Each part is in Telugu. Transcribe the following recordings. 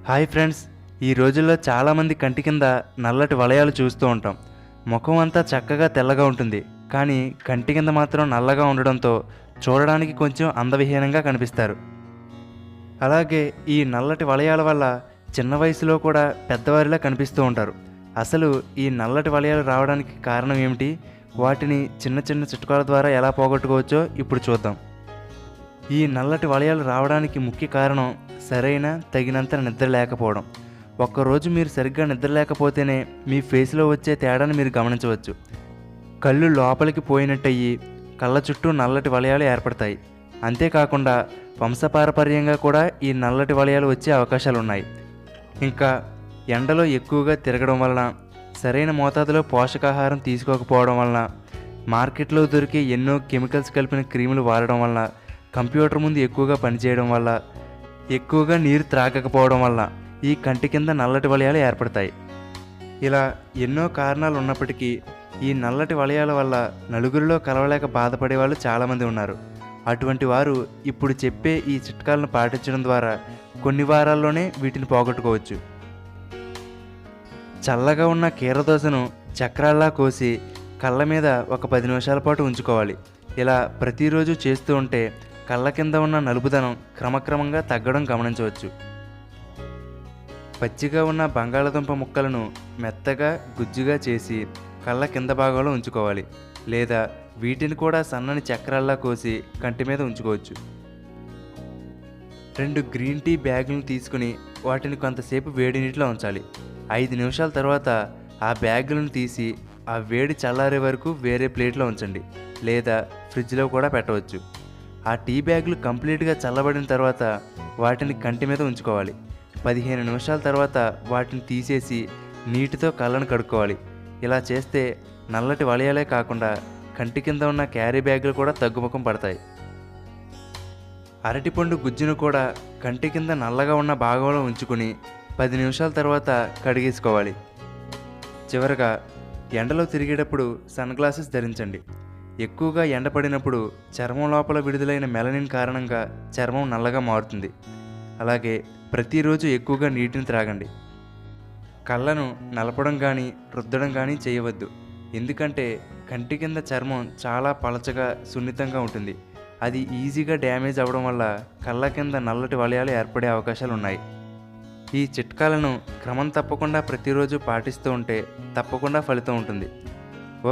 హాయ్ ఫ్రెండ్స్, ఈ రోజుల్లో చాలామంది కంటి కింద నల్లటి వలయాలు చూస్తూ ఉంటాం. ముఖం అంతా చక్కగా తెల్లగా ఉంటుంది, కానీ కంటి కింద మాత్రం నల్లగా ఉండడంతో చూడడానికి కొంచెం అందవిహీనంగా కనిపిస్తారు. అలాగే ఈ నల్లటి వలయాల వల్ల చిన్న వయసులో కూడా పెద్దవారిలా కనిపిస్తూ ఉంటారు. అసలు ఈ నల్లటి వలయాలు రావడానికి కారణం ఏమిటి? వాటిని చిన్న చిన్న చిట్కాల ద్వారా ఎలా పోగొట్టుకోవచ్చో ఇప్పుడు చూద్దాం. ఈ నల్లటి వలయాలు రావడానికి ముఖ్య కారణం సరైన తగినంత నిద్ర లేకపోవడం. ఒక్కరోజు మీరు సరిగ్గా నిద్ర లేకపోతేనే మీ ఫేస్లో వచ్చే తేడాను మీరు గమనించవచ్చు. కళ్ళు లోపలికి పోయినట్టయి కళ్ళ చుట్టూ నల్లటి వలయాలు ఏర్పడతాయి. అంతేకాకుండా వంశపారపర్యంగా కూడా ఈ నల్లటి వలయాలు వచ్చే అవకాశాలు ఉన్నాయి. ఇంకా ఎండలో ఎక్కువగా తిరగడం వలన, సరైన మోతాదులో పోషకాహారం తీసుకోకపోవడం వలన, మార్కెట్లో దొరికే ఎన్నో కెమికల్స్ కలిపిన క్రీములు వాడడం వలన, కంప్యూటర్ ముందు ఎక్కువగా పనిచేయడం వల్ల, ఎక్కువగా నీరు త్రాగకపోవడం వల్ల ఈ కంటి కింద నల్లటి వలయాలు ఏర్పడతాయి. ఇలా ఎన్నో కారణాలు ఉన్నప్పటికీ ఈ నల్లటి వలయాల వల్ల నలుగురిలో కలవలేక బాధపడే వాళ్ళు చాలామంది ఉన్నారు. అటువంటి వారు ఇప్పుడు చెప్పే ఈ చిట్కాలను పాటించడం ద్వారా కొన్ని వారాల్లోనే వీటిని పోగొట్టుకోవచ్చు. చల్లగా ఉన్న కీరదోసను చక్రాల్లా కోసి కళ్ళ మీద ఒక 10 నిమిషాల పాటు ఉంచుకోవాలి. ఇలా ప్రతిరోజు చేస్తూ ఉంటే కళ్ళ కింద ఉన్న నలుపుదనం క్రమక్రమంగా తగ్గడం గమనించవచ్చు. పచ్చిగా ఉన్న బంగాళదుంప ముక్కలను మెత్తగా గుజ్జుగా చేసి కళ్ళ కింద భాగంలో ఉంచుకోవాలి, లేదా వీటిని కూడా సన్నని చక్రాల్లా కోసి కంటి మీద ఉంచుకోవచ్చు. 2 గ్రీన్ టీ బ్యాగులను తీసుకుని వాటిని కొంతసేపు వేడి నీటిలో ఉంచాలి. 5 నిమిషాల తర్వాత ఆ బ్యాగులను తీసి ఆ వేడి చల్లారే వరకు వేరే ప్లేట్లో ఉంచండి, లేదా ఫ్రిడ్జ్లో కూడా పెట్టవచ్చు. ఆ టీ బ్యాగులు కంప్లీట్గా చల్లబడిన తర్వాత వాటిని కంటి మీద ఉంచుకోవాలి. 15 నిమిషాల తర్వాత వాటిని తీసేసి నీటితో కళ్ళను కడుక్కోవాలి. ఇలా చేస్తే నల్లటి వలయాలే కాకుండా కంటి కింద ఉన్న క్యారీ బ్యాగులు కూడా తగ్గుముఖం పడతాయి. అరటిపండు గుజ్జును కూడా కంటి కింద నల్లగా ఉన్న భాగంలో ఉంచుకుని 10 నిమిషాల తర్వాత కడిగేసుకోవాలి. చివరగా ఎండలో తిరిగేటప్పుడు సన్ గ్లాసెస్ ధరించండి. ఎక్కువగా ఎండపడినప్పుడు చర్మం లోపల విడుదలైన మెలనిన్ కారణంగా చర్మం నల్లగా మారుతుంది. అలాగే ప్రతిరోజు ఎక్కువగా నీటిని త్రాగండి. కళ్ళను నలపడం కానీ రుద్దడం కానీ చేయవద్దు, ఎందుకంటే కంటి కింద చర్మం చాలా పలచగా సున్నితంగా ఉంటుంది. అది ఈజీగా డ్యామేజ్ అవ్వడం వల్ల కళ్ళ కింద నల్లటి వలయాలు ఏర్పడే అవకాశాలు ఉన్నాయి. ఈ చిట్కాలను క్రమం తప్పకుండా ప్రతిరోజు పాటిస్తూ ఉంటే తప్పకుండా ఫలితం ఉంటుంది.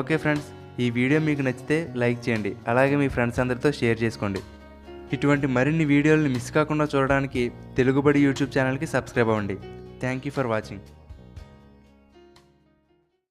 ఓకే ఫ్రెండ్స్, ఈ వీడియో మీకు నచ్చితే లైక్ చేయండి, అలాగే మీ ఫ్రెండ్స్ అందరితో షేర్ చేసుకోండి. ఇటువంటి మరిన్ని వీడియోలను మిస్ కాకుండా చూడడానికి తెలుగుబడి యూట్యూబ్ ఛానల్కి సబ్స్క్రైబ్ అవ్వండి. Thank you for watching.